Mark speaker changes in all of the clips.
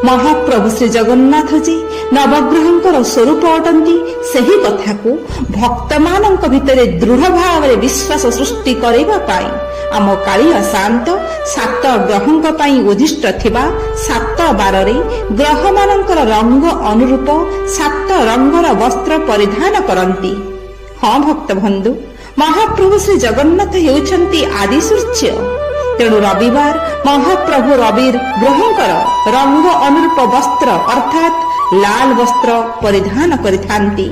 Speaker 1: महाप्रभु श्री जगन्नाथ जी नवग्रहंकर स्वरूप अटंती सही कथा को भक्त मानक भितरे दृढ़ भाव विश्वास सृष्टि करबा पाई आम कालिया शांत सात ग्रहंक पाई उद्दिष्ट थिबा सात बारे ग्रह मानकर रंग अनुरूप सात रंगर वस्त्र परिधान करती। हाँ भक्त बंधु, महाप्रभु श्री जगन्नाथ हेउछंती आदि सूर्य। तेणु रविवार महाप्रभु रविर ग्रहंकर रंग अनुरूप वस्त्र अर्थात लाल वस्त्र परिधान करिथांती।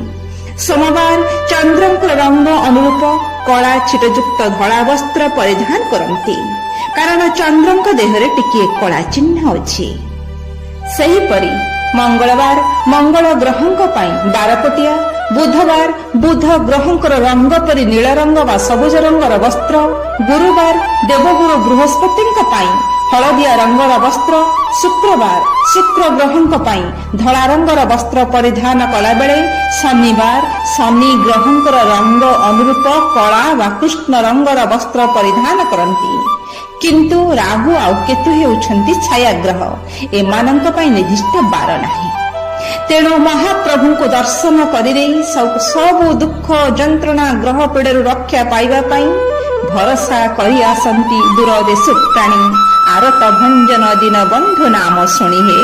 Speaker 1: सोमवार चंद्रंकर रंग अनुरूप कला छिटयुक्त धड़ा वस्त्र परिधान करती, कारण चंद्रंक देहरे टिके कला चिन्ह अछि। सेहीपरि मंगलवार मंगल ग्रहंक पाई बारपटिया, बुधवार बुध ग्रहंकर रंग परि नील रंग वा सबुज रंगर वस्त्र, गुरुवार देवगुरु बृहस्पतिंक पाई हलदिया रंगर वस्त्र, शुक्रवार शुक्र ग्रहंक पाई धला रंगर वस्त्र परिधान कला बेले शनिवार शनि ग्रहंकर रंग अनुरूप कला वा कृष्ण रंगर वस्त्र परिधान करती। किंतु राहु आउ केतु हेउछंती छायाग्रह, एमानंक पाई निर्दिष्ट बार नाही। तेणु महाप्रभु को दर्शन करिरे सबु दुख जंत्रणा ग्रह पीड़ारु रक्षा पाइबा पाई भरोसा करि आसंती दूर देश प्राणी आरत भंजन दिन बंधु नाम शुणी हे।